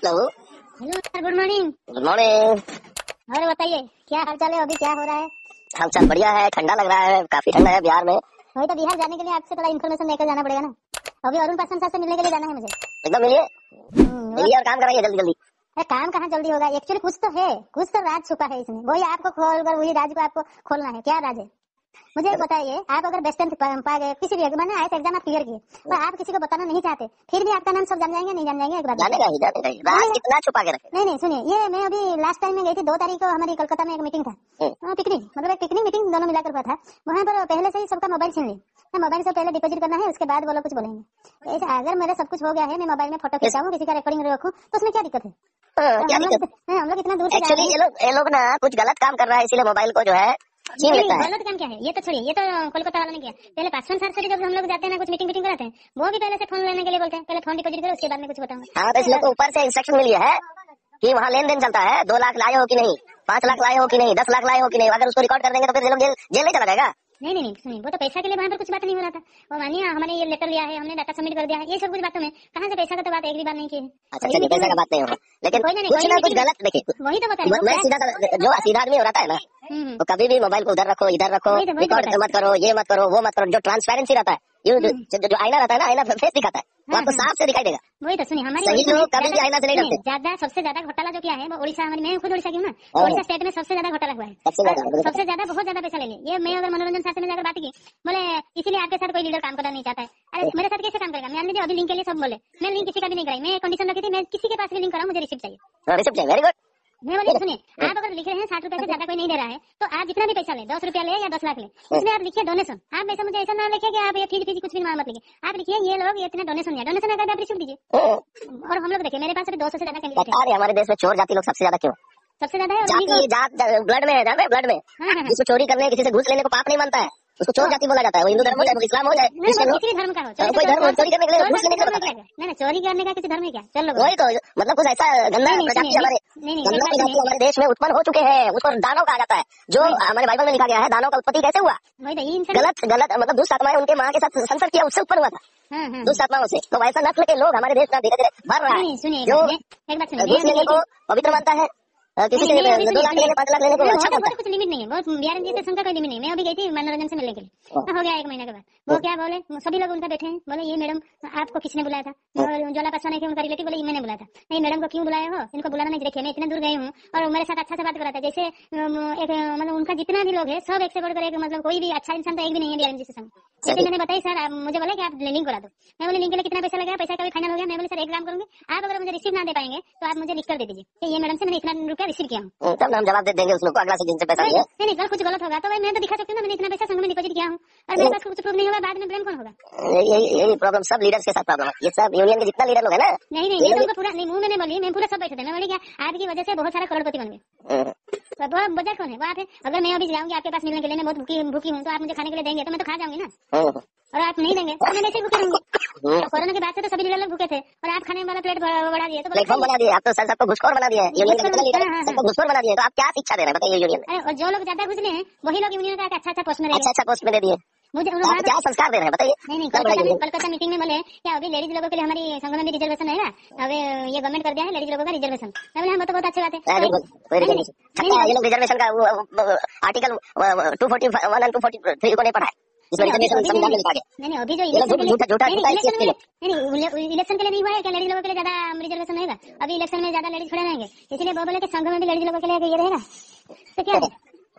Hello. Hello sir, good morning. Good morning. और बताइए क्या हाल चाल है, अभी क्या हो रहा है? हाल चाल बढ़िया है, ठंडा लग रहा है, काफी ठंडा है बिहार में। वही तो, बिहार जाने के लिए आपसे थोड़ा इन्फॉर्मेशन लेकर जाना पड़ेगा ना। अभी अरुण प्रसाद सर से मिलने के लिए जाना है मुझे। एकदम मिलिए, वो मिलिए और काम कराइए जल्दी जल्दी। अरे काम कहाँ जल्दी होगा, एक्चुअली कुछ तो है, कुछ तो राज छुपा है इसमें। वही आपको खोल कर वही राज को आपको खोलना है। क्या राज है मुझे एक बताइए। आप अगर बेस्ट पा गए किसी भी मैंने आए एग्जाम आप क्लियर किए, तो आप किसी को बताना नहीं चाहते, फिर भी आपका नाम सब जान जाएंगे नहीं जान जाएंगे? एक बात जाने का ही राज कितना छुपा के रखे। नहीं सुनिए, ये मैं अभी लास्ट टाइम में गई थी 2 तारीख को, हमारी कोलकाता में एक मीटिंग था, पिकनिक, मतलब एक पिकनिक मीटिंग दोनों मिलाकर हुआ था। वहाँ पर पहले से ही सबका मोबाइल छीन लिया। मोबाइल से पहले डिपॉजिट करना है, उसके बाद वो लोग कुछ बोलेंगे। ऐसा अगर मेरा सब कुछ हो गया है, मैं मोबाइल में फोटो खिंचाऊं, किसी का रिकॉर्डिंग रखूं, तो उसमें क्या दिक्कत है? हम लोग इतना दूर से एक्चुअली ये लोग ना कुछ गलत काम कर रहा है, इसीलिए मोबाइल को जो है छीन लेता है। गलत काम क्या है ये तो छोड़िए, ये तो कोलकाता वाला ने किया। पहले पासवान सर से जब हम लोग जाते हैं ना, कुछ मीटिंग कराते हैं, वो भी पहले से फोन लेने के लिए बोलते हैं, पहले फोन डिपॉजिट करो उसके बाद में कुछ बताऊंगा। हाँ, तो इस लोग को ऊपर से इंस्ट्रक्शन मिली है कि वहाँ लेन देन चलता है, 2 लाख लाए हो कि नहीं, 5 लाख लाए हो कि नहीं, 10 लाख लाए हो कि नहीं। अगर उसको रिकॉर्ड कर देंगे तो फिर ये लोग जेल नहीं चला जाएगा। नहीं सुनिए, वो तो पैसा के लिए वहाँ पर कुछ बात नहीं हो रहा था। वो मानिए हमने ये लेटर लिया है, हमने डाटा सबमिट कर दिया है, ये सब कुछ बातों में कहाँ से पैसा का तो बात एक भी बात नहीं की है। अच्छा चलिए, पैसा का बात नहीं होगा, लेकिन कुछ ना कुछ गलत देखिए। वही तो बता रहे मैं सीधा आदमी हो रहता है ना, तो कभी भी मोबाइल को उधर रखो इधर रखो, रिकॉर्ड मत करो, ये मत करो वो मत करो। जो ट्रांसपेरेंसी रहता है, जो आईना रहता है ना, आईना फेस दिखाता है, वो आपको साफ से दिखाई देगा। वही तो सुनिए, हमारी सही लोग कभी भी आईना से नहीं डरते। ज्यादा सबसे ज्यादा घोटाला जो किया है वो ओडिशा, हमारी मैं खुद ओडिशा की हूँ ना, ओडिशा स्टेट में सबसे ज्यादा घोटाला हुआ है। सबसे ज्यादा बहुत ज्यादा पैसा ले लिया। ये मैं अगर मनोरंजन शास्त्री में जाकर बात की, बोले इसीलिए आपके साथ कोई लीडर काम करना नहीं चाहता है। अरे मेरे साथ कैसे काम करेगा? मान लीजिए अभी लिंक के लिए सब बोले, मैं लिंक किसी का भी नहीं कराई, मैं कंडीशन रखी थी, मैं किसी के पास भी लिंक कराऊं, मुझे रिसिप्ट चाहिए। रिसिप्ट चाहिए, वेरी गुड। मैं बोले सुनिए, आप अगर लिख रहे हैं 60 रुपए से ज्यादा कोई नहीं दे रहा है, तो आप जितना भी पैसा ले, 10 रुपया ले या 10 लाख ले, उसमें आप लिखिए डोनेशन। आप ऐसा मुझे ऐसा ना लिखिए कि आप ये फीस कुछ भी मत लिखिए, आप लिखिए ये लोग इतना डोनेशन दिया, डोनेशन अगर आप रिसिप्ट दीजिए। और हम लोग देखिए, मेरे पास अभी 200 से ज्यादा कैंडिडेट है। हमारे देश में चोर जाति लोग सबसे ज्यादा क्यों? सबसे ज्यादा है जात ब्लड में है, जान ब्लड में। जिसको चोरी करने, किसी से घूस लेने को पाप नहीं मानता है, उसको चोर जाति बोला जाता है। वो हिंदू धर्म हो जाए, इस्लाम हो जाए, किसी धर्म का हो, कोई धर्म चोरी करने के लिए घूस लेने के लिए नहीं, चोरी करने का किसी धर्म है क्या? चलो वही तो, मतलब कुछ ऐसा गंदा प्रजाति हमारे देश में उत्पन्न हो चुके हैं, उसको दानव कहा जाता है। जो हमारे बाइबल में लिखा गया है, दानव का उत्पत्ति कैसे हुआ? गलत मतलब दुष्ट आत्माएं उनके माँ के साथ संसर्ग किया, उससे उत्पन्न हुआ था दुष्ट आत्माओं से। तो वैसा नस्ल के लोग हमारे देश में धीरे धीरे बढ़ रहा है, जो घूस लेने को पवित्र मानता है, किसी से 2 लाख लेने 5 लाख लेने को अच्छा बोलता है। कुछ लिमिट नहीं है, बहुत बिहार जैसे संख्या कोई लिमिट नहीं है। मैं अभी गई थी मनोरंजन से मिलने के लिए, हो गया 1 महीने के बाद। वो क्या बोले, सभी लोग उनका बैठे हैं, बोले ये मैडम आपको किसने बुलाया था? ज्वाला पासवान है उनका रिलेटिव, बोले ये मैंने बुलाया था। नहीं मैडम को क्यों बुलाया हो? इनको बुलाना नहीं, देखिए मैं इतने दूर गई हूँ और मेरे साथ अच्छा से बात करा था। जैसे एक मतलब उनका जितना भी लोग है सब एक से बढ़कर एक, मतलब कोई भी अच्छा इंसान तो एक भी नहीं है बिहार जैसे संघ। जैसे मैंने बताई सर, आप मुझे बोले कि आप लिंक करा दो। मैं बोले लिंक के लिए कितना पैसा लगेगा? पैसा का भी फाइनल हो गया। मैं बोले सर एक काम करूंगी, आप अगर मुझे रिसीव ना दे पाएंगे तो आप मुझे लिख कर दे दीजिए कि ये मैडम से मैंने इतना रुपया रिसीव किया हूँ, तब हम जवाब दे देंगे उस लोग को, अगला से जिनसे पैसा लिया। नहीं कल कुछ गलत होगा तो भाई मैं तो दिखा सकती हूँ ना, मैंने इतना पैसा संघ में डिपॉजिट किया हूँ, और मेरे पास कुछ प्रूफ नहीं होगा, बाद में ब्लेम कौन होगा? यही प्रॉब्लम सब लीडर्स के साथ प्रॉब्लम है। ये सब यूनियन के जितना लीडर लोग है ना, नहीं मैं तो पूरा नहीं, मुंह मैंने बोली, मैं पूरा सब बैठे थे। मैं बोली क्या आपकी वजह से बहुत सारा करोड़पति बन गए। वजह कौन है? वो आप है। अगर मैं अभी जाऊंगी आपके पास मिलने के लिए, मैं बहुत भूखी हूँ, तो आप मुझे खाने के लिए देंगे तो मैं तो खा जाऊंगी ना, और आप नहीं देंगे तो मैं ऐसे भूखे रहूंगी। तो कोरोना के बाद से तो सभी लीडर लोग भूखे थे, और आप खाने वाला प्लेट बढ़ा दिए, तो प्लेटफॉर्म बना दिए। आप तो सबको घुसखोर बना दिया, यूनियन के जितने लीडर सबको घुसखोर बना दिए। तो आप क्या शिक्षा दे रहे हैं बताइए यूनियन में? और जो लोग ज्यादा घुसले हैं वही लोग यूनियन का अच्छा पोस्ट में, अच्छा पोस्ट में दे दिए। मुझे क्या संस्कार दे रहे हैं बताइए? नहीं कोलकाता मीटिंग में बोले क्या अभी लेडीज लोगों के लिए हमारी संघ में भी रिजर्वेशन है ना, अभी ये गवर्नमेंट कर दिया है लेडीज लोगों का रिजर्वेशन। मैं बोले हम तो बहुत अच्छी बात है। ये लोग रिजर्वेशन का आर्टिकल 241 और 243 को नहीं पढ़ा है, जिसमें रिजर्वेशन संविधान में लिखा गया। नहीं अभी जो इलेक्शन के लिए नहीं हुआ है क्या लेडीज लोगों के लिए ज्यादा रिजर्वेशन रहेगा? अभी इलेक्शन में ज्यादा लेडीज खड़े रहेंगे, इसलिए वो बोले कि संघ में भी लेडीज लोगों के लिए ये रहेगा। तो क्या है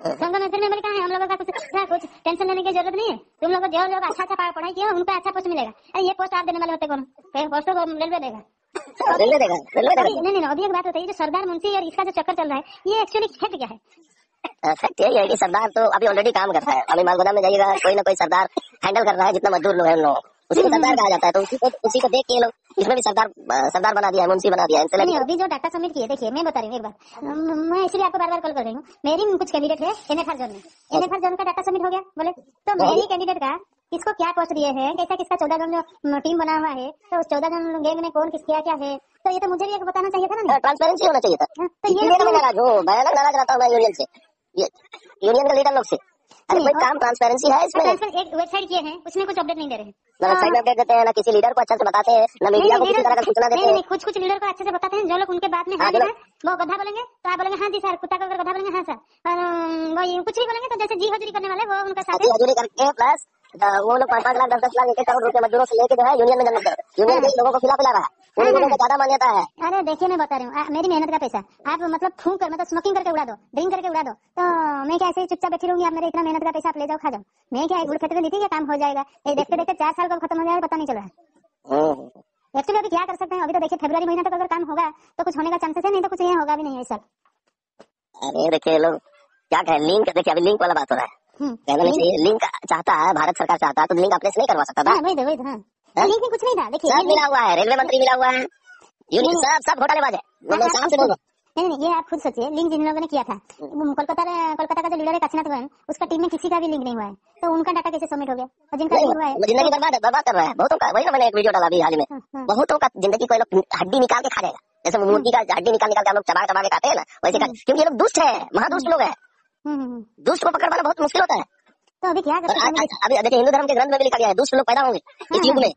संघ में? फिर मैं बोले कहा है हम लोगों का कुछ टेंशन लेने की जरूरत नहीं है। तुम लोग जो लोग अच्छा पढ़ाई किया उनको अच्छा पोस्ट मिलेगा। अरे ये पोस्ट आप देने वाले होते कौन? पोस्टों को रेलवे देगा। नहीं अभी एक बात बताइए, जो सरदार मुंशी और इसका जो चक्कर चल रहा है, ये एक्चुअली फैक्ट क्या है? फैक्ट यही है कि सरदार तो अभी ऑलरेडी काम कर रहा है। अभी मालगोदाम में जाइएगा, कोई ना कोई सरदार हैंडल कर रहा है, जितना मजदूर लोग है उन लोग उसी को सरदार कहा जाता है। तो उसी को देख के लोग इसमें भी सरदार बना दिया है, मुंशी बना दिया है। नहीं अभी जो डाटा सबमिट किए, देखिए मैं बता रही हूँ एक बार, मैं इसलिए आपको बार बार कॉल कर रही हूँ। मेरी कुछ कैंडिडेट है NFR जोन में, NFR जोन का डाटा सबमिट हो गया बोले, तो मेरी कैंडिडेट का किसको क्या पोस्ट दिए हैं, कैसा किसका 14 जन टीम बना हुआ है, तो उस 14 जन गैंग में कौन किस क्या है, तो ये तो मुझे भी एक बताना चाहिए था ना। ट्रांसपेरेंसी होना चाहिए था। तो ये नाराज हूँ, भयानक नाराज रहता हूँ मैं यूनियन से, यूनियन के लीडर लोग से। अरे भाई काम ट्रांसपेरेंसी है इसमें। एक वेबसाइट किए हैं, उसमें कुछ अपडेट नहीं दे रहे हैं, ना वेबसाइट में अपडेट देते हैं, ना किसी लीडर को अच्छे से बताते हैं, ना मीडिया को किसी तरह का सूचना देते हैं। कुछ लीडर को अच्छे से बताते हैं, जो लोग उनके बात में हाँ है वो गधा बोलेंगे तो आप बोलेंगे हाँ जी सर, कुत्ता का गधा बोलेंगे हाँ सर, वो कुछ भी बोलेंगे तो जैसे जी हजूरी करने वाले वो उनका साथ हजूरी करके प्लस वो लोग 5-5 लाख 10-10 लाख 1 करोड़ रुपए मजदूरों से लेके जो है यूनियन में जमा कर, यूनियन के लोगों को खिला पिला रहा है, उन लोगों को ज्यादा मान्यता है। अरे देखिए मैं बता रही हूँ, मेरी मेहनत का पैसा आप मतलब फूंक कर मतलब स्मोकिंग करके उड़ा दो, ड्रिंक करके उड़ा दो, तो मैं क्या ऐसे ही चुपचाप बैठी रहूंगी? आप मेरे इतना मेहनत का पैसा आप ले जाओ खा जाओ, मैं क्या गुड़ फेंक दी थी, काम हो जाएगा? ये देखते देखते 4 साल कब खत्म हो जाएगा पता नहीं चल रहा है। एक्चुअली अभी क्या कर सकते हैं, अभी तो देखिए फरवरी महीने तक अगर काम होगा तो कुछ होने का चांसेस है, नहीं तो कुछ ये होगा भी नहीं है सर। अरे देखिए लोग क्या कहें, लिंक देखिए अभी लिंक वाला बात हो रहा है, कहना नहीं चाहिए, लिंक चाहता है भारत सरकार चाहता है तो लिंक अपने से नहीं करवा सकता था। वही लिंक में कुछ नहीं था, देखिए सब मिला हुआ है, रेलवे मंत्री मिला हुआ है, यूनियन सब घोटालेबाज है, शाम से बोलो। नहीं ये आप खुद सोचिए, लिंक जिन लोगों ने किया था कोलकाता का जो लीडर है काशीनाथ गोयन, उसका टीम में किसी का भी लिंक नहीं हुआ है, तो उनका डाटा कैसे सबमिट हो गया? और जिनका लिंक हुआ है जिंदगी बर्बाद कर रहा है बहुतों का। वही ना मैंने एक वीडियो डाला अभी हाल में, बहुतों का जिंदगी को लोग हड्डी निकाल के खा जाएगा, जैसे मुर्गी का हड्डी निकाल के हम लोग चबा के खाते हैं ना, वैसे क्योंकि ये लोग दुष्ट है, महादुष्ट लोग है, दुष्ट को पकड़ पाना बहुत मुश्किल होता है। तो अभी क्या करते हैं? अभी देखिए हिंदू धर्म के ग्रंथ में भी लिखा गया है दुष्ट लोग पैदा होंगे इस युग में,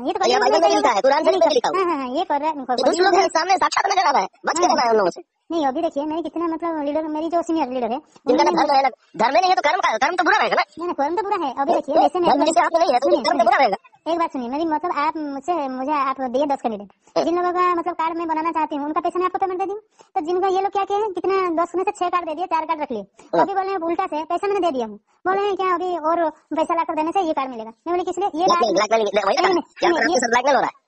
ये तो बाइबल में लिखा है, कुरान से नहीं लिखा हुआ। ये कर रहा है दुष्ट लोग हैं सामने साक्षात नजर आ रहा है, बच के रहना है उन लोगों से। नहीं अभी देखिए मैंने कितना मतलब लीडर, मेरी जो सीनियर लीडर है जिनका धर्म है, धर्म नहीं है तो कर्म तो बुरा रहेगा ना। नहीं कर्म तो बुरा है। अभी देखिए जैसे आपको नहीं है तो कर्म तो बुरा रहेगा। एक बात सुनिए मेरी, मतलब आप मुझे आप दिए 10 कैंडिडेट, जिन लोगों का मतलब कार्ड में बनाना चाहती हूँ उनका पैसा मैं आपको पेमेंट दे दूँ, तो जिनका ये लोग क्या किए हैं कितना 10 में से 6 कार्ड दे दिए, 4 कार्ड रख लिए, अभी बोल रहे हैं उल्टा से पैसा मैंने दे दिया हूँ, बोल रहे हैं क्या अभी और पैसा लाकर देने से ये कार्ड मिलेगा। मैं बोली किस लिए ये बात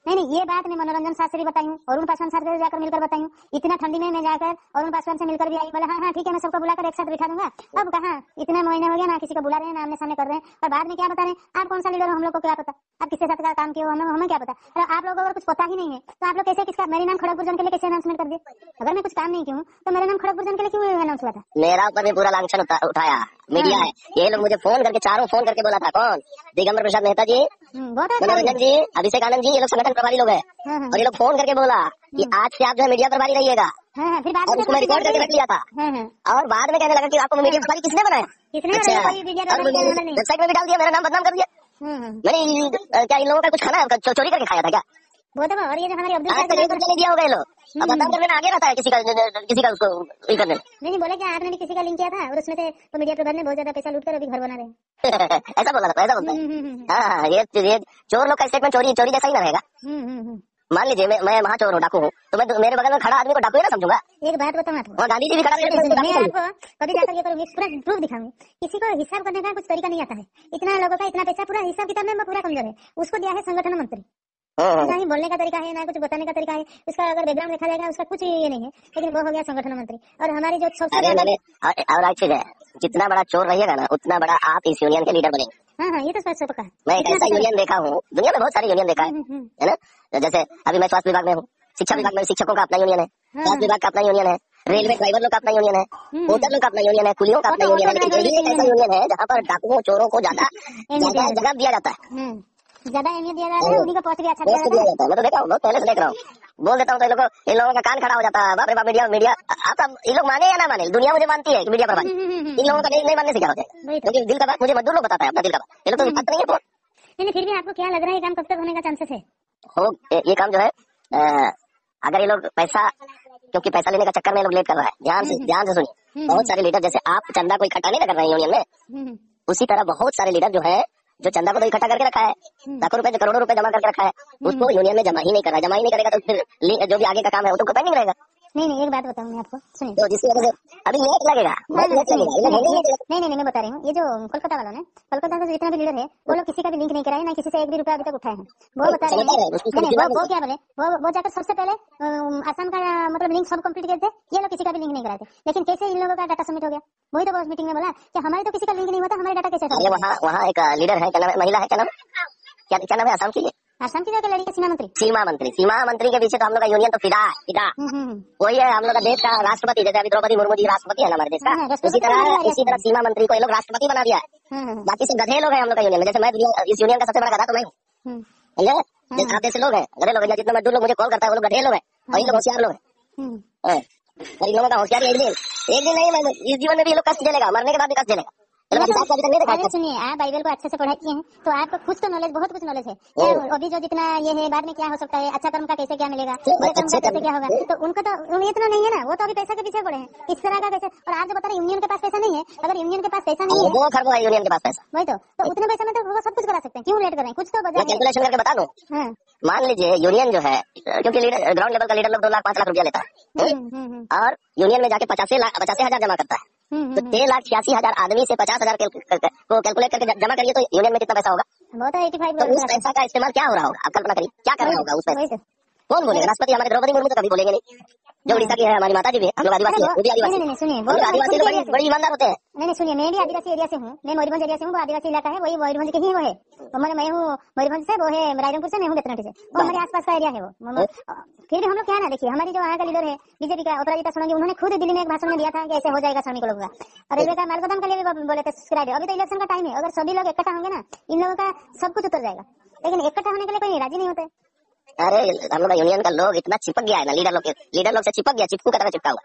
नहीं, ये बात मैं मनोरंजन साथ से भी बताई हूँ, अरुण पासवान सर से जाकर मिलकर बताई हूँ, इतना ठंडी में मैं जाकर अरुण पासवान से मिलकर भी आई, बोला हाँ ठीक है मैं सबको बुलाकर एक साथ बिठा दूंगा। अब कहा इतना महीने हो गया ना किसी को बुला रहे हैं ना आमने सामने कर रहे हैं, और बाद में क्या बता रहे हैं आप कौन सा लीडर हो, हम लोग को क्या पता, आप किसके साथ काम किए हो, हमें क्या पता। अरे आप लोगों को अगर कुछ पता ही नहीं है तो आप लोग कैसे किसका मेरे नाम खड़गपुर जन के लिए कैसे अनाउंसमेंट कर दिए? अगर मैं कुछ काम नहीं किया तो मेरा नाम खड़गपुर जन के लिए क्यों अनाउंस हुआ था? मेरा ऊपर भी पूरा लांछन उठाया मीडिया है, ये लोग मुझे फोन करके चारों फोन करके बोला था, कौन दिगंबर प्रसाद मेहता जी, मनोरंजन जी, अभिषेक आनंद जी, ये लोग संगठन प्रभारी लोग हैं, और ये लोग फोन करके बोला कि आज से आप जो है मीडिया प्रभारी रहिएगा, और उसको मैं रिकॉर्ड करके रख लिया था, और बाद में कहने लगा कि आपको मीडिया प्रभारी किसने बनाया? वेबसाइट में भी डाल दिया, मेरा नाम बदनाम कर दिया। मैंने क्या इन लोगों का कुछ खाना चोरी करके खाया था क्या? वो तो और ये जो हमारे अब्दुल दिया होगा ये लोग, अब बदनाम करने में आगे रहता है किसी का उसको करने में। नहीं बोले क्या आपने किसी का लिंक किया था और उसमें से तो मीडिया प्रभारी ने बहुत ज्यादा पैसा लूट कर अभी घर बना रहे हैं ऐसा बोला था, ऐसा बोलता है। हाँ ये चोर लोग का स्टेटमेंट चोरी जैसा ही ना रहेगा। मान लीजिए मैं महाचोर हूँ, डाकू हूँ, तो मैं मेरे बगल में खड़ा आदमी को डाकू ही ना समझूंगा। एक बात बताऊँ आपको, गांधी जी भी खड़ा मैं आपको कभी जाकर ये करूँगी, पूरा प्रूफ दिखाऊंगी। किसी को हिसाब करने का कुछ तरीका नहीं आता है, इतना लोगों का इतना पैसा पूरा हिसाब किताब में पूरा कमजोर है, उसको दिया है संगठन मंत्री, ना ही बोलने का तरीका है ना कुछ बताने का तरीका है, उसका अगर बैकग्राउंड देखा जाएगा उसका कुछ ये नहीं है, लेकिन वो हो गया संगठन मंत्री। और हमारी जो सबसे और एक चीज है, जितना बड़ा चोर रहिएगा ना उतना बड़ा आप इस यूनियन के लीडर बनेंगे। हाँ ये तो स्पष्ट पक्का है। मैं एक ऐसा यूनियन देखा हूँ, दुनिया में बहुत सारे यूनियन देखा है ना, जैसे अभी मैं स्वास्थ्य विभाग में हूँ, शिक्षा विभाग में शिक्षकों का अपना यूनियन है, स्वास्थ्य विभाग का अपना यूनियन है, रेलवे ड्राइवर लोग का अपना यूनियन है, होटल लोग का अपना यूनियन है, कुलियों का अपना यूनियन है, लेकिन ये एक ऐसा यूनियन है जहाँ पर डाकुओं चोरों को ज्यादा जगह दिया जाता है, ज्यादा अहमियत दिया जाता है, उन्हीं को पहुंच भी अच्छा दिया जाता है। मैं तो देखा हूँ, बहुत पहले से देख रहा हूँ, बोल देता हूँ तो इन लोगों का कान खड़ा हो जाता है। बाप रे बाप, मीडिया आप ये लोग माने या ना माने, दुनिया मुझे मानती है कि मीडिया प्रभारी, इन लोगों का नहीं मानने से क्या हो जाएगा, क्योंकि दिल का बात मुझे मजदूर लोग बताता है अपना दिल का बात, ये लोग तो बात नहीं है। नहीं फिर भी आपको क्या लग रहा है काम कब तक होने का चांसेस है? हो ये काम जो है अगर ये लोग पैसा, क्योंकि पैसा लेने का चक्कर में लोग लेट कर रहा है, ध्यान से सुनिए, बहुत सारे लीडर जैसे आप चंदा को इकट्ठा नहीं कर रहे हैं यूनियन में, उसी तरह बहुत सारे लीडर जो है जो चंदा को तो इकट्ठा करके रखा है, लाखों रुपए करोड़ों रुपए जमा करके रखा है, उसको यूनियन में जमा ही नहीं कर रहा, जमा ही नहीं करेगा तो फिर जो भी आगे का काम है वो तो पेंडिंग रहेगा। नहीं एक बात बताऊँ मैं आपको, सुनिए, तो जिसकी वजह से अभी लेट लगेगा। नहीं मैं बता रही हूँ, ये जो कोलकाता वालों ने, कोलकाता का जितना भी लीडर है वो लोग किसी का भी लिंक नहीं कराए, ना किसी से एक भी रुपया अभी तक उठाए हैं, वो बता रहे हैं। वो क्या बोले, वो जाकर सबसे पहले आसाम का मतलब लिंक सब कंप्लीट करते, ये लोग किसी का भी लिंक नहीं कराते, लेकिन कैसे इन लोगों का डाटा सबमिट हो गया? वही तो बॉस मीटिंग में बोला कि हमारे तो किसी का लिंक नहीं हुआ था, हमारे डाटा कैसे? वहाँ एक लीडर है, क्या नाम है, महिला है, क्या नाम है, आसाम की जो लड़की सीमा मंत्री के पीछे तो हम लोग का यूनियन तो फिदा वही है, हम लोग का देश का राष्ट्रपति, जैसे अभी द्रौपदी मुर्मू जी राष्ट्रपति है हमारे देश का, उसी तरह सीमा मंत्री को ये लोग राष्ट्रपति बना दिया है। बाकी सब गधे लोग हैं हम लोग का यूनियन में, जैसे मैं इस यूनियन का सबसे बड़ा गधा तो मैं हूँ, आप जैसे लोग हैं गधे लोग, जितना मजदूर लोग मुझे कॉल करता है वो लोग गधे लोग हैं, और ये लोग होशियार लोग हैं। और इन लोगों का होशियारी एक दिन नहीं, इस जीवन में भी ये लोग कष्ट झेलेगा, मरने के बाद भी कष्ट झेलेगा। हिसाब का अभी तक नहीं देखा है। सुनिए, आप बाइबल को अच्छे से पढ़ाई किए हैं तो आपको कुछ तो नॉलेज, बहुत कुछ नॉलेज है। अभी जो जितना ये है, बाद में क्या हो सकता है, अच्छा कर्म का कैसे क्या मिलेगा, बुरे कर्म का कैसे क्या होगा, तो उनको तो इतना नहीं है ना, वो तो अभी पैसा के पीछे पड़े हैं, इस तरह का कैसे। और आप जो बता रहे यूनियन के पास पैसा नहीं है, अगर यूनियन के पास पैसा नहीं है, 2 खरब है यूनियन के पास पैसा, वही तो उतने पैसे में तो वो सब कुछ करा सकते हैं, क्यों लेट कर रहे हैं, कुछ तो मैं कैलकुलेशन करके बता दूं। मान लीजिए यूनियन जो है, क्योंकि ग्राउंड लेवल का लीडर लोग 2 लाख 5 लाख रुपया लेता है, और यूनियन में जाके 85,000 जमा करता है, तो 6,86,000 आदमी से 50,000 को कैलकुलेट करके जमा करिए तो यूनियन में कितना पैसा होगा। वो तो 85 तो उस पैसा का इस्तेमाल क्या हो रहा होगा, आप कल्पना करिए क्या कर रहा होगा उस पैसे। कौन बोलेगा? राष्ट्रपति हमारे द्रौपदी मुर्मू तो कभी बोलेंगे नहीं। जो उड़ीसा की है हमारी माता जी भी, हम लोग आदिवासी है, वो भी आदिवासी। सुनिए, आदिवासी लोग बड़ी ईमानदार होते हैं। नहीं सुनिए, मैं भी आदिवासी एरिया से हूँ, मैं मयूरभंज एरिया से हूँ, वो आदिवासी इलाका है, वही मयूरभंज के ही वो है। मैं हूँ मयूरभंज से, वो है रायरंगपुर से, मैं हूँ बेतनठी से, वो हमारे आसपास का एरिया है वो। फिर भी हम लोग क्या ना, देखिए हमारी जो यहाँ का लीडर है बीजेपी का अपराजिता सोलंकी, उन्होंने खुद दिल्ली में एक भाषण में दिया था कि ऐसे हो जाएगा श्रमिक लोगों का। रेलवे का मालगोदाम के लिए भी बोले थे सब्सक्राइब। अभी तो इलेक्शन का टाइम है, अगर सभी लोग इकट्ठा होंगे ना, इन लोगों का सब कुछ उतर जाएगा, लेकिन इकट्ठा होने के लिए कोई राजी नहीं होते। अरे हम लोग यूनियन का लोग इतना चिपक गया है ना, लीडर लोग से चिपक गया, चिपकू का तरह चिपका हुआ,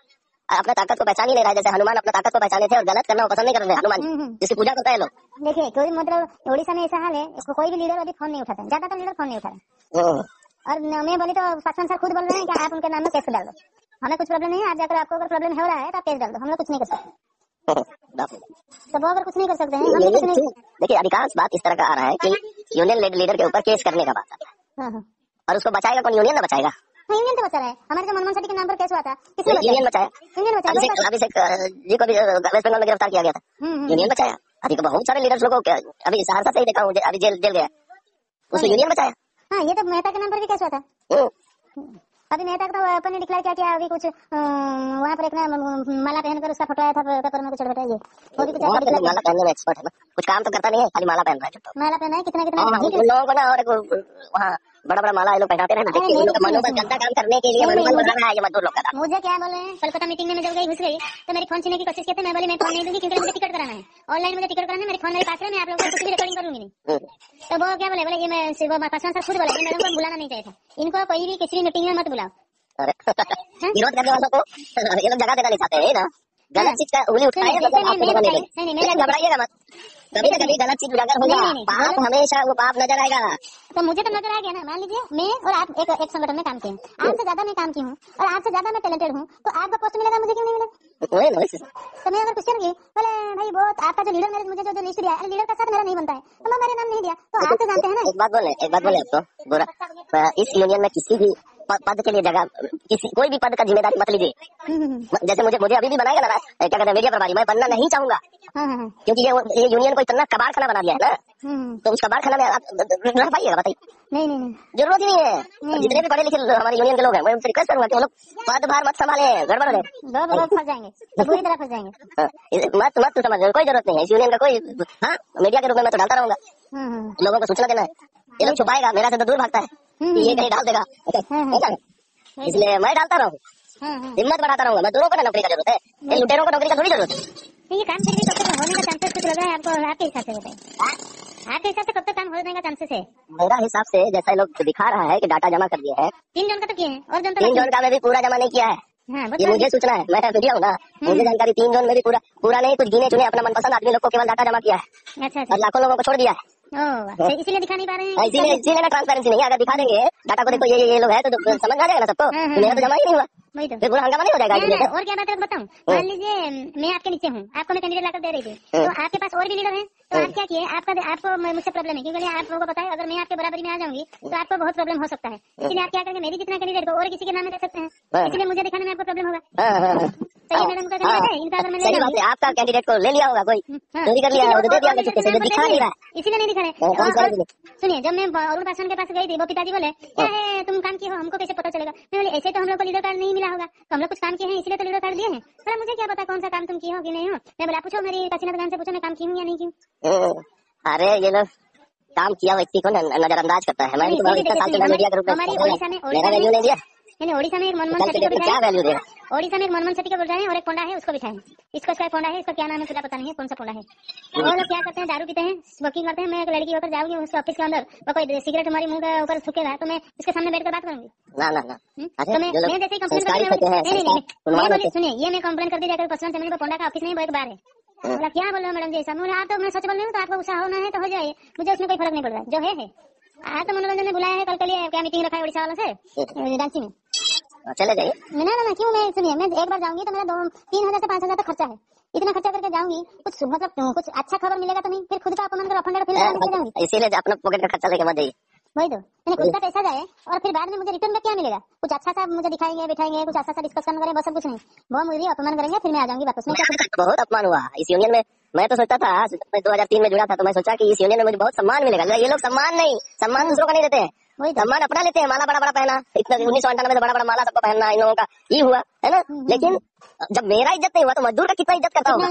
अपना ताकत को पहचान ही नहीं रहा है। जैसे हनुमान अपना ताकत को पहचाने थे और गलत करना पसंद नहीं कर रहे हनुमान, जिसकी पूजा करता है लोग। देखिए कोई मतलब ओडिशा में ऐसा हाल है, कोई भी लीडर अभी फोन नहीं उठाता है, ज्यादातर लीडर फोन नहीं उठा रहे। और मैं बोली तो पासवान सर खुद बोल रहे हैं कि आप उनके नाम में केस डाल दो, हमें कुछ प्रॉब्लम नहीं है, आप जाकर आपको अगर प्रॉब्लम हो रहा है तो आप केस डाल दो, हम लोग कुछ नहीं कर सकते। तो वो अगर कुछ नहीं कर सकते हैं, हम कुछ नहीं। देखिए अधिकांश बात इस तरह का आ रहा है कि यूनियन लीडर के ऊपर केस करने का बात आता है, और उसको बचाएगा कौन? यूनियन ना बचाएगा। यूनियन तो बचा रहा है। हमारे जो मनमोहन सिंह के नाम पर केस हुआ था, किसने बचाया? यूनियन बचाया। यूनियन बचाया। अभिषेक जी को भी वेस्ट बंगाल में गिरफ्तार किया गया था, यूनियन बचाया। अभी बहुत सारे लीडर्स लोगों को अभी सहरसा से ही देखा हूँ, अभी जेल गया, उसको यूनियन बचाया। हाँ, ये तो मेहता के नाम पर भी केस हुआ था। अभी मेहता का तो अपन ने डिक्लेयर किया कि अभी कुछ वहाँ पर एक ना माला पहनकर उसका फोटो आया था पेपर में, कुछ बैठा ये वो भी कुछ माला पहनने में एक्सपर्ट है ना, कुछ काम तो करता नहीं है, खाली माला पहन रहा है। माला पहना है कितना लोगों को ना, और वहाँ बड़ा माला लोग पहनाते हैं ना, देखिए उन लोग मनोबल गंदा काम करने के लिए मनोबल बढ़ा रहा है ये मजदूर लोग का। मुझे क्या बोले हैं, कोलकाता मीटिंग में मैं जब घुस गई तो मेरी फोन छीनने की कोशिश की थी। मैं बोली मैं फोन नहीं दूंगी क्योंकि मुझे टिकट कराना है, ऑनलाइन मुझे टिकट कराना है, मेरे फोन मेरे पास है, मैं आप लोगों को कुछ भी रिकॉर्डिंग करूंगी नहीं। तो वो क्या बोले ये मैं पासवान साहब खुद बोला कि मैडम को बुलाना नहीं चाहिए था, इनको कोई भी किसी भी मीटिंग में मत बुलाओ। विरोध करने वालों को ये लोग जगह देना नहीं चाहते है ना, गलत चीज का उंगली उठाए घबराइएगा मत, कभी न कभी गलत चीज उजागर होगा, पाप हमेशा वो पाप नजर आएगा। तो मुझे तो नजर आ गया ना, मान लीजिए मैं और आप एक संगठन में काम किए, आपसे ज्यादा मैं काम की हूँ और आपसे ज्यादा मैं टैलेंटेड हूँ, तो आपका पोस्ट मिलेगा, मुझे क्यों नहीं मिला? तो मैं अगर क्वेश्चन की बोले भाई वो आपका जो लीडर मेरे मुझे जो लिस्ट दिया, लीडर का साथ मेरा नहीं बनता है, तो मेरे नाम नहीं दिया, तो आप तो जानते हैं ना। एक बात बोले आपको बुरा, इस यूनियन में किसी भी पद के लिए जगह, किसी कोई भी पद का जिम्मेदारी मत लीजिए। जैसे मुझे अभी भी बनाएगा ना क्या कहते हैं मीडिया प्रभारी, मैं बनना नहीं चाहूंगा, क्योंकि ये यूनियन को इतना कबाड़ खाना बना दिया है ना, तो उस कबाड़ खाना में आप रह पाइएगा? बताइए। नहीं जरूरत ही नहीं है। जितने भी पढ़े लिखे हमारे यूनियन के लोग हैं, मैं उनसे रिक्वेस्ट करूंगा कि वो लोग पद भार मत संभाले, गड़बड़ हो फंस जाएंगे, पूरी तरह फंस जाएंगे। मत समझ, कोई जरूरत नहीं है इस यूनियन का। कोई हाँ, मीडिया के रूप में मैं तो डालता रहूंगा, लोगों को सूचना देना है, ये लोग छुपाएगा, मेरा से तो दूर भागता है, ये कहीं डाल देगा, इसलिए मैं डालता रहूँ, हिम्मत बढ़ाता रहूंगा। मजदूरों को नौकरी का जरूरत है, लुटेरों को नौकरी का थोड़ी जरूरत है। ये काम फिर भी कब तक होने का चांसेस कुछ लग रहा है आपको? आपके हिसाब से बताइए, आपके हिसाब से कब तक काम होने का चांसेस है? मेरा हिसाब से जैसा लोग दिखा रहा है कि डाटा जमा कर दिया है, 3 जन का तो किए हैं, और जन 3 जन का मैं भी पूरा जमा नहीं किया है। ये मुझे सूचना है, मैं मीडिया हूँ ना, मुझे जानकारी 3 जोन में भी पूरा नहीं, कुछ गिने चुने अपना मनपसंद आदमी लोग को केवल डाटा जमा किया है। अच्छा। और लाखों लोगों को छोड़ दिया है, इसीलिए दिखा नहीं पा रहे हैं। इसीलिए ना ट्रांसपेरेंसी नहीं है। अगर दिखा देंगे डाटा को, देखो ये लोग है, तो समझ आ जाएगा ना सबको, मेरा तो जमा ही नहीं हुआ, फिर पूरा हंगामा नहीं हो जाएगा। और क्या बात है बताऊँ, मान लीजिए मैं आपके नीचे हूँ, आपको मैं कैंडिडेट लाकर दे रही थी, तो आपके पास और भी लीडर है, तो आप क्या किए, आपको मुझसे प्रॉब्लम है, क्योंकि आप लोगों को पता है अगर मैं आपके बराबरी में आ जाऊंगी तो आपको बहुत प्रॉब्लम हो सकता है, इसलिए आप क्या करेंगे, मेरी जितना कैंडिडेट को और किसी के नाम में दे सकते हैं, इसलिए मुझे दिखाने में आपको प्रॉब्लम होगा। तो ये मैडम का कैंडिडेट है, इनका अगर मैंने आपका कैंडिडेट को ले लिया होगा, कोई चोरी कर लिया, दे दिया, दिखा नहीं रहा, इसीलिए नहीं दिखा रहे। सुनिए, जब मैं अरुण पासवान के पास गई थी, वो पिताजी बोले क्या है तुम काम किए हो, हमको कैसे पता चलेगा? मैं बोली ऐसे तो हम लोग को लीडर कार्ड नहीं मिला होगा, तो हम लोग कुछ काम किए हैं इसलिए तो लीडर कार्ड दिए हैं, पर मुझे क्या पता कौन सा काम तुम किए हो कि नहीं हो। मैं बोला पूछो मेरी कसीना दुकान से, पूछो मैं काम की हूँ या नहीं की। अरे ये लोग काम किया व्यक्ति को नजरअंदाज करता है। मैं मीडिया के रूप में ओडिशा में ओडिशा में एक मनमोहन सेठी को बिठाया, ओडिशा में एक मनमोहन सेठी को बिठाए और एक पोंडा है उसको बिठाए, इसको पोंडा है, इसका क्या नाम है मुझे पता नहीं है, कौन सा पोंडा है। वो लोग क्या करते हैं, दारू पीते हैं, स्मोकिंग करते हैं। मैं एक लड़की होकर जाऊंगी उसके ऑफिस के अंदर, वो कोई सिगरेट हमारी मुंह के ऊपर थूकेगा तो मैं उसके सामने बैठकर बात करूंगी? ना। तो मैं जैसे ही कंप्लेन करती, सुनिए ये मैं कंप्लेन कर दी जाकर पासवान से, पोंडा का ऑफिस नहीं, वो एक बार है, बोला क्या बोल रहे हो मैडम जी ऐसा? बोला आप तो मैं सच बोल रही हूँ, तो आपको गुस्सा होना है तो हो जाए, मुझे उसमें कोई फर्क नहीं पड़ रहा है, जो है। आज तो मनोरंजन ने बुलाया है कल के लिए, क्या मीटिंग रखा है उड़ीसा वालों से रांची में, चले जाइए। ना क्यों, मैं सुनिए, मैं एक बार जाऊंगी तो मेरा 3,000 से 5,000 तक खर्चा है, इतना खर्चा करके जाऊंगी, कुछ मतलब कुछ अच्छा खबर मिलेगा तो नहीं, फिर खुद का अपमान कर अफंडर फिर जाऊंगी। इसीलिए अपना पॉकेट का खर्चा लेके मत जाइए। वही तो, मैंने खुद का पैसा जाए और फिर बाद में मुझे रिटर्न में क्या मिलेगा? कुछ अच्छा सा मुझे दिखाएंगे, बिठाएंगे, कुछ अच्छा सा डिस्कशन करेंगे, बस सब कुछ नहीं, वो मुझे अपमान करेंगे, फिर मैं आ जाऊंगी वापस। बहुत अपमान हुआ इस यूनियन में। मैं तो सोचता था, मैं 2003 में जुड़ा था, तो मैं सोचा कि इस यूनियन में मुझे बहुत सम्मान मिलेगा। ये लोग सम्मान नहीं, सम्मान दूसरों का नहीं देते हैं, सम्मान अपना लेते हैं। माला बड़ा बड़ा पहना, इतना 1998 में बड़ा बड़ा माला सबको पहनना इन लोगों का ये हुआ है ना। लेकिन जब मेरा इज्जत नहीं हुआ तो मजदूर का कितना इज्जत करता होगा।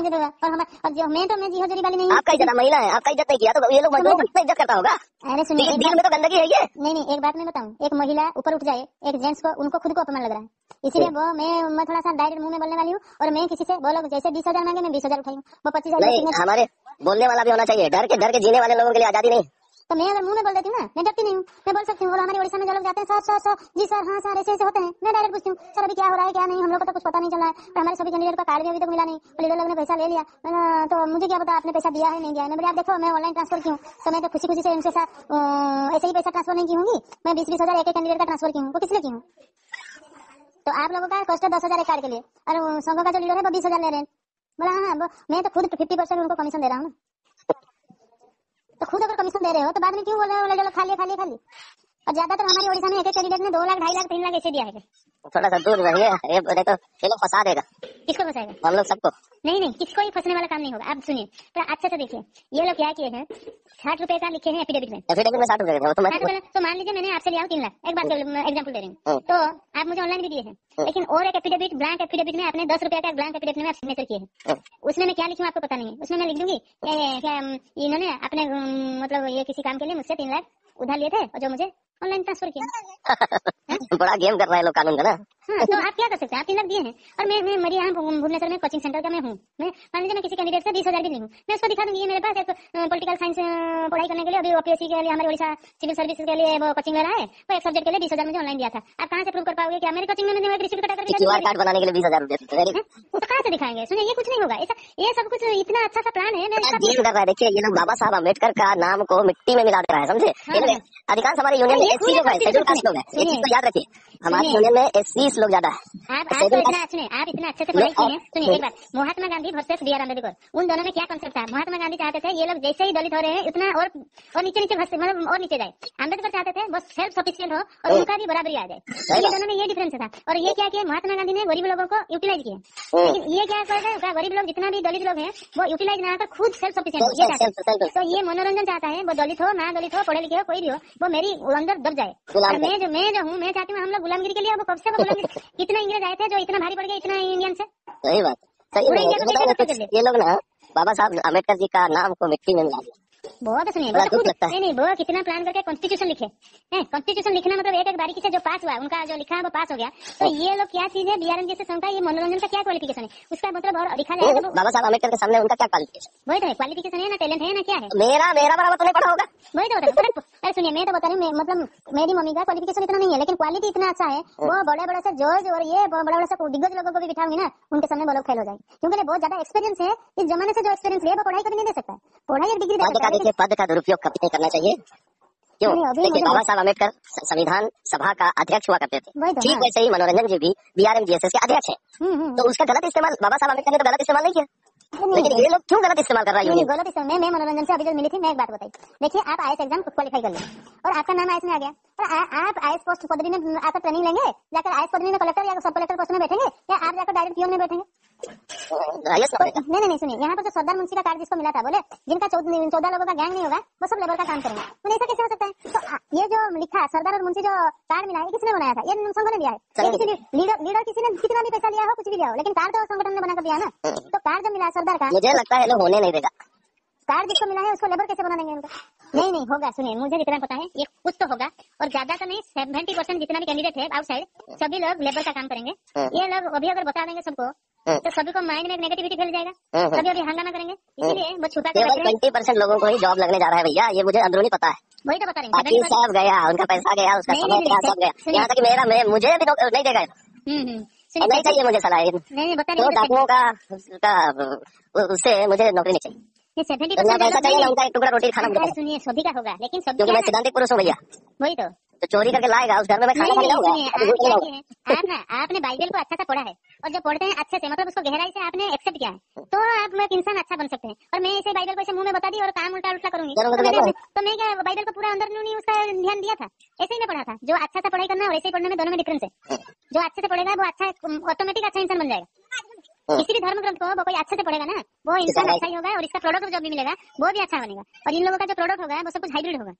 और जो मैं जी हजूरी वाली नहीं, आपका इज्जत महिला है, आपका इज्जत नहीं किया तो ये लोग मजदूरों का कितना इज्जत करता होगा। अरे सुनिए, दिल में तो गंदगी है ये। नहीं, एक बात मैं बताऊं, एक महिला ऊपर उठ जाए एक जेंट्स को, उनको खुद को अपमान लग रहा है, इसीलिए वो मैं थोड़ा सा डायरेक्ट मुंह में बोलने वाली हूँ। और मैं किसी से बोलो जैसे 20,000 मांगे, मैं 20,000 उठाई हूँ, वो 25,000। हमारे बोलने वाला भी होना चाहिए, डर के जीने वाले लोगों के लिए आजादी नहीं। तो मैं अगर मुंह में बोल देती हूँ ना, मैं डरती नहीं हूँ, मैं बोल सकती हूँ। और हमारे ओडिशा में जो लोग जाते हैं, सर जी सर, हाँ सर, ऐसे होते हैं, मैं डायरेक्ट पूछती हूँ, सर अभी क्या हो रहा है क्या नहीं, हम लोग को तो कुछ पता नहीं चल रहा है, और हमारे सभी कैंडिडेट का कार्ड भी अभी तक मिला नहीं, और लीडर लोग ने पैसा ले लिया, तो मुझे क्या पता आपने पैसा दिया है नहीं दिया है। मैं बोले आप देखो, मैं ऑनलाइन ट्रांसफर की हूँ, तो मैं तो खुशी से इनसे ऐसे ही पैसा ट्रांसफर नहीं की होंगी, मैं 20,000 एक कैंडिडेट का ट्रांसफर की हूँ, वो किस लिए की हूँ? तो आप लोगों का कॉस्ट है 10,000 एक कार्ड के लिए, और संघों का जो लीडर है वो 20,000 ले रहे हैं। बोला हाँ, मैं तो खुद 50% उनको कमीशन दे रहा हूँ ना। तो खुद अगर कमीशन दे रहे हो तो बाद में क्यों बोल रहे हो खाली। और ज्यादातर हमारे ओडिशा में एक कैंडिडेट ने 2 लाख 2.5 लाख 3 लाख ऐसे दिया है। थोड़ा सा दूर रहिए, ये तो ये लोग फंसा देगा। किसको फंसाएगा? हम लोग सबको। नहीं, किसको ही फंसने वाला काम नहीं होगा। आप सुनिए तो अच्छे से देखिए, ये लोग क्या किए हैं, 60 रुपए का लिखे हैं एफिडेविट में 60 रुपए तो मान लीजिए मैंने आपसे लिया 3 लाख, एक बात एग्जाम्पल दे रही हूँ, तो आप मुझे ऑनलाइन भी दिए हैं, लेकिन और एक एफिडेविट ब्लैंक एफिडेविट में आपने 10 रुपए का ब्लैंक एफिडेविट में आप सिग्नेचर किए हैं, उसमें मैं क्या लिखूँ आपको पता नहीं है। उसमें मैं लिख दूंगी क्या इन्होंने अपने मतलब ये किसी काम के लिए मुझसे 3 लाख उधार लिए थे और जो मुझे ऑनलाइन ट्रांसफर किया। बड़ा गेम कर रहा है लोग कानून का ना। हाँ, तो आप क्या कर सकते हैं, आप 3 लाख दिए हैं, और मैं मेरे यहाँ भुवनेश्वर में कोचिंग सेंटर का मैं हूँ, मैं मान लीजिए मैं किसी कैंडिडेट से 20,000 भी नहीं हूँ, मैं उसको दिखा दूंगी ये मेरे पास एक पॉलिटिकल साइंस पढ़ाई करने के लिए अभी ओपीएससी के लिए हमारे ओडिशा सिविल सर्विसेज के लिए वो कोचिंग ले रहा है, वो एक सब्जेक्ट के लिए 20,000 मुझे ऑनलाइन दिया था। आप कहाँ से प्रूव कर पाओगे? क्या मेरी कोचिंग में मैंने रिसीप्ट कटा करके QR कार्ड बनाने के लिए 20,000 रुपए तो कहाँ से दिखाएंगे? सुनिए, ये कुछ नहीं होगा ऐसा, ये सब कुछ इतना अच्छा सा प्लान है। गेम कर रहा है। देखिए ये लोग बाबा साहब अम्बेडकर का नाम को मिट्टी में मिला दे रहा है, समझे। अधिकांश हमारे यूनियन में एससी लोग हैं, शेड्यूल कास्ट लोग हैं, ये चीज को याद रखिए, हमारे यूनियन में एससी लोग ज्यादा है। आप इतना अच्छे से पढ़ाई किए हैं। सुनिए एक बात, Mahatma Gandhi versus B R Ambedkar, उन दोनों में क्या कॉन्सेप्ट था? महात्मा गांधी चाहते थे ये लोग जैसे ही दलित हो रहे हैं इतना और नीचे मतलब और नीचे जाए। अम्बेडकर चाहते थे बस सेल्फ सफिशिएंट हो और उनका भी बराबरी आ जाए। ये दोनों में ये डिफरेंस था। और ये क्या किया, महात्मा गांधी ने गरीब लोगों को यूटिलाइज किया, लेकिन ये क्या कर रहे हैं, गरीब लोग जितना भी दलित लोग हैं वो यूटिलाइज ना कर खुद सेल्फ सफिशिएंट हो, ये चाहते हैं। तो ये मनोरंजन चाहता है, वो दलित हो ना दलित हो, पढ़े लिखे हो, कोई भी हो, वो मेरी अंदर दब जाए। मैं चाहती हूँ हम लोग गुलामगिरी के लिए, वो कब से गुलामगिरी कितना इंग्रेज आए थे जो इतना भारी पड़ गया इतना इंडियन से। सही बात, सही। ये लोग ना बाबा साहब अम्बेडकर जी का नाम को मिट्टी में मिला दिया। बहुत सुनिए, नहीं वो कितना प्लान करके कॉन्स्टिट्यूशन लिखे हैं। कॉन्स्टिट्यूशन लिखना मतलब एक बारीकी से जो पास हुआ उनका जो लिखा है वो पास हो गया। तो ये लोग क्या चीज है, बीआरएम जैसे संघ का ये मनोरंजन का क्या क्वालिफिकेशन है उसका मतलब और दिखा जाए तो बाबा साहब अम्बेडकर के सामने उनका क्या क्वालिफिकेशन? वही तो है, क्वालिफिकेशन है ना, टैलेंट है ना, क्या है? मेरा बराबर तो नहीं पढ़ा होगा। वही तो होता है। अरे सुनिए, मैं तो बता रही हूँ, मतलब मेरी मम्मी का क्वालिफिकेशन इतना नहीं है, लेकिन क्वालिटी इतना अच्छा है, वो बड़े बड़े से जज और ये बड़े बड़े से दिग्गज लोगों को भी बिठाऊंगी ना, उनके सामने वो लोग फेल हो जाएंगे, क्योंकि बहुत ज्यादा एक्सपीरियंस है। इस जमाने से जो एक्सपीरियंस है वो पढ़ाई कभी नहीं दे सकता है, पढ़ाई एक डिग्री दे सकता है। पद का दुरुपयोग कभी नहीं करना चाहिए। क्यों? देखिए बाबा साहब अम्बेडकर संविधान सभा का अध्यक्ष हुआ करते थे, ठीक वैसे ही मनोरंजन जी भी बीआरएम जीएसएस के अध्यक्ष हैं। तो उसका गलत इस्तेमाल बाबा साहब अम्बेडकर ने तो गलत इस्तेमाल नहीं किया, लेकिन ये लोग क्यों गलत इस्तेमाल कर रहा है? गलत इस्तेमाल मैं मनोरंजन से अभी जो मिली थी, मैं एक बात बताई। देखिए आप आईएएस एग्जाम क्वालिफाई कर लिया और आपका नाम आईएएस में आ गया, और आप आईएएस पोस्ट पदवी में आकर ट्रेनिंग लेंगे, जाकर आईएएस पदवी में कलेक्टर या सब कलेक्टर पोस्ट में बैठेंगे, या आप जाकर डायरेक्ट पीओन में बैठेंगे? नहीं सुनिए, यहाँ पर जो सरदार मुंशी का कार्ड जिसको मिला था, बोले जिनका 14 लोगों का गैंग नहीं होगा वो सब लेबर का काम करेंगे, तो ऐसा कैसे हो सकता है? तो ये जो लिखा सरदार और मुंशी जो कार्ड मिला है, किसने बनाया था? ये संघ ने दिया है। किसी लीडर किसी ने कितना भी पैसा लिया हो, कुछ भी लिया हो, लेकिन कार्ड तो संगठन ने बनाकर दिया ना। तो कार्ड जब मिला सरदार का, मुझे लगता है लोग होने नहीं देगा। कार्ड जिसको मिला है उसको लेबर कैसे बना देंगे उनका? नहीं होगा। सुनिए, मुझे जितना पता है ये कुछ तो होगा, और ज्यादा तो नहीं, 70% जितना भी कैंडिडेट है आउटसाइड सभी लोग लेबर का काम करेंगे। ये लोग अभी अगर बता देंगे सबको तो सभी को माइंड में एक नेगेटिविटी फैल जाएगा, सभी अभी हंगामा करेंगे, इसीलिए वो छुपा के 20% लोगों को ही जॉब लगने जा रहा है भैया, ये मुझे अंदरूनी पता है। वही तो बता रही हूँ, सब गया, उनका पैसा गया, उसका समय गया, सब गया, यहाँ तक कि मुझे भी नहीं देगा। सुनिए नहीं चाहिए मुझे सलाह। नहीं बता तो रही डाकुओं का उससे मुझे नौकरी नहीं चाहिए। ये 70% तो पैसा चाहिए ना, उनका एक टुकड़ा रोटी खाना मुझे। सुनिए सभी का होगा लेकिन सब क्योंकि मैं सिद्धांतिक पुरुष हूँ भैया। वही तो चोरी करके लाएगा उस घर में मैं खाना खाने जाऊंगा। सुनिए आप ना आपने बाइबल को अच्छा से पढ़ा है और जब पढ़ते हैं अच्छे से मतलब उसको गहराई से आपने एक्सेप्ट किया है तो आप एक इंसान अच्छा बन सकते हैं। और मैं ऐसे बाइबल को ऐसे मुंह में बता दी और काम उल्टा उल्टा करूंगी तो मैं क्या बाइबल को पूरा अंदर नहीं उसका ध्यान दिया था। ऐसे ही मैं पढ़ा था। जो अच्छा से पढ़ाई करना और ऐसे ही पढ़ने में दोनों में डिफरेंस है। जो अच्छे से पढ़ेगा वो अच्छा ऑटोमेटिक अच्छा इंसान बन जाएगा। किसी भी धर्म ग्रंथ को वो कोई अच्छे से पढ़ेगा ना वो इंसान अच्छा ही होगा और इसका प्रोडक्ट जो भी मिलेगा वो भी अच्छा बनेगा। और इन लोगों का जो प्रोडक्ट होगा वो सब कुछ हाइब्रिड होगा।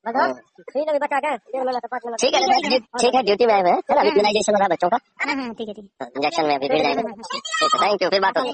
ठीक है ठीक है, ड्यूटी में आए हुए हैं ना, इम्यूनाइजेशन हो रहा है बच्चों का। हाँ ठीक है इंजेक्शन में अभी भिड़ जाएंगे। थैंक यू, फिर बात होगी।